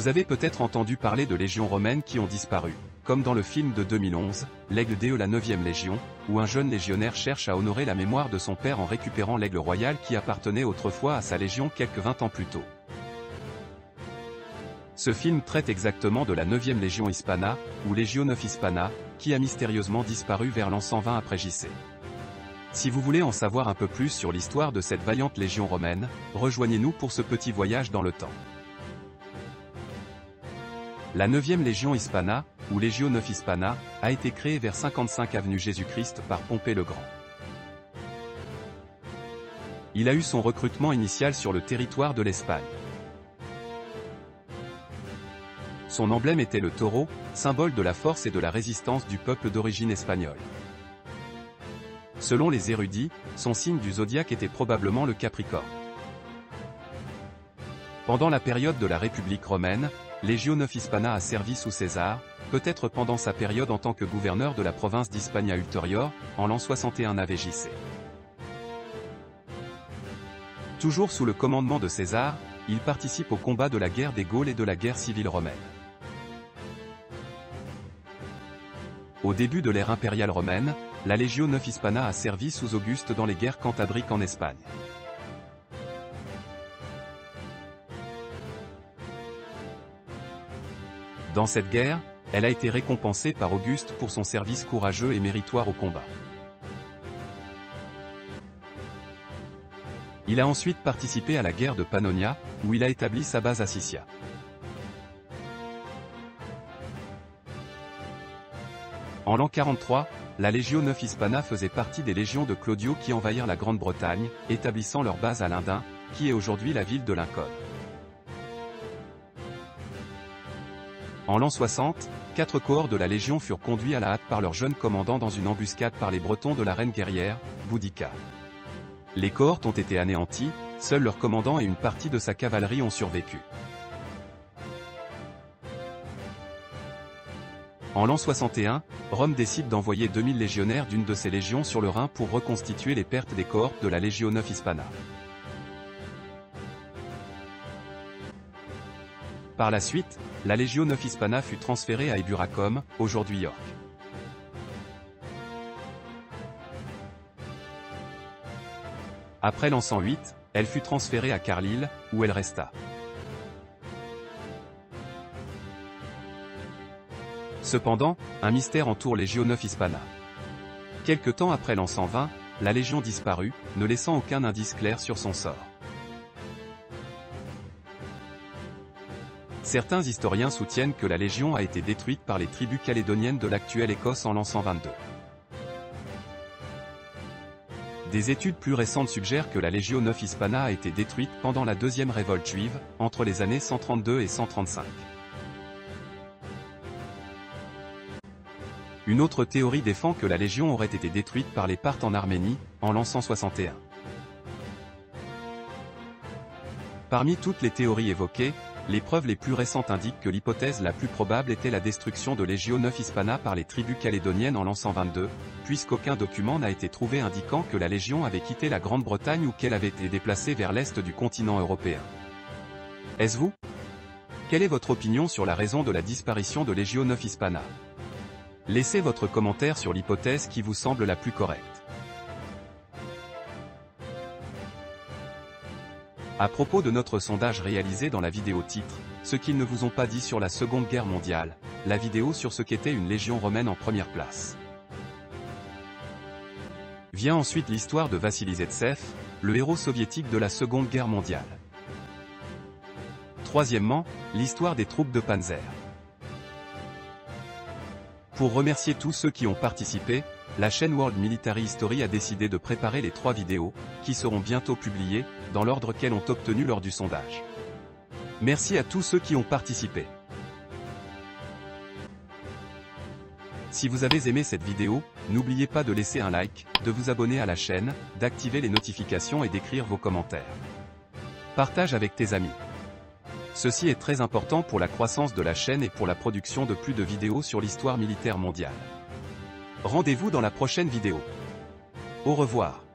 Vous avez peut-être entendu parler de légions romaines qui ont disparu, comme dans le film de 2011, l'Aigle d'Ée, la 9e Légion, où un jeune légionnaire cherche à honorer la mémoire de son père en récupérant l'aigle royal qui appartenait autrefois à sa légion quelques 20 ans plus tôt. Ce film traite exactement de la 9e Légion Hispana, ou Legio IX Hispana, qui a mystérieusement disparu vers l'an 120 après JC. Si vous voulez en savoir un peu plus sur l'histoire de cette vaillante légion romaine, rejoignez-nous pour ce petit voyage dans le temps. La 9e Légion Hispana, ou Legio IX Hispana, a été créée vers 55 avenue Jésus-Christ par Pompée le Grand. Il a eu son recrutement initial sur le territoire de l'Espagne. Son emblème était le taureau, symbole de la force et de la résistance du peuple d'origine espagnole. Selon les érudits, son signe du zodiaque était probablement le Capricorne. Pendant la période de la République romaine, Legio IX Hispana a servi sous César, peut-être pendant sa période en tant que gouverneur de la province d'Hispania Ulterior, en l'an 61 av JC. Toujours sous le commandement de César, il participe au combat de la guerre des Gaules et de la guerre civile romaine. Au début de l'ère impériale romaine, la Legio IX Hispana a servi sous Auguste dans les guerres cantabriques en Espagne. Dans cette guerre, elle a été récompensée par Auguste pour son service courageux et méritoire au combat. Il a ensuite participé à la guerre de Pannonia, où il a établi sa base à Siccia. En l'an 43, la Legio IX Hispana faisait partie des légions de Claudio qui envahirent la Grande-Bretagne, établissant leur base à Lindin, qui est aujourd'hui la ville de Lincoln. En l'an 60, 4 cohorts de la Légion furent conduits à la hâte par leur jeune commandant dans une embuscade par les Bretons de la reine guerrière, Boudica. Les cohortes ont été anéanties, seul leur commandant et une partie de sa cavalerie ont survécu. En l'an 61, Rome décide d'envoyer 2000 légionnaires d'une de ses légions sur le Rhin pour reconstituer les pertes des cohortes de la Legio IX Hispana. Par la suite, la Legio IX Hispana fut transférée à Eburacum, aujourd'hui York. Après l'an 108, elle fut transférée à Carlisle, où elle resta. Cependant, un mystère entoure Legio IX Hispana. Quelque temps après l'an 120, la Légion disparut, ne laissant aucun indice clair sur son sort. Certains historiens soutiennent que la Légion a été détruite par les tribus calédoniennes de l'actuelle Écosse en l'an 122. Des études plus récentes suggèrent que la Legio IX Hispana a été détruite pendant la deuxième révolte juive, entre les années 132 et 135. Une autre théorie défend que la Légion aurait été détruite par les Parthes en Arménie, en l'an 161. Parmi toutes les théories évoquées, les preuves les plus récentes indiquent que l'hypothèse la plus probable était la destruction de Legio IX Hispana par les tribus calédoniennes en l'an 122, puisqu'aucun document n'a été trouvé indiquant que la Légion avait quitté la Grande-Bretagne ou qu'elle avait été déplacée vers l'est du continent européen. Est-ce vous? Quelle est votre opinion sur la raison de la disparition de Legio IX Hispana? Laissez votre commentaire sur l'hypothèse qui vous semble la plus correcte. À propos de notre sondage réalisé dans la vidéo titre, ce qu'ils ne vous ont pas dit sur la Seconde Guerre mondiale, la vidéo sur ce qu'était une légion romaine en première place. Vient ensuite l'histoire de Vassili Zetsev, le héros soviétique de la Seconde Guerre mondiale. Troisièmement, l'histoire des troupes de Panzer. Pour remercier tous ceux qui ont participé, la chaîne World Military History a décidé de préparer les 3 vidéos, qui seront bientôt publiées, dans l'ordre qu'elles ont obtenu lors du sondage. Merci à tous ceux qui ont participé. Si vous avez aimé cette vidéo, n'oubliez pas de laisser un like, de vous abonner à la chaîne, d'activer les notifications et d'écrire vos commentaires. Partage avec tes amis. Ceci est très important pour la croissance de la chaîne et pour la production de plus de vidéos sur l'histoire militaire mondiale. Rendez-vous dans la prochaine vidéo. Au revoir.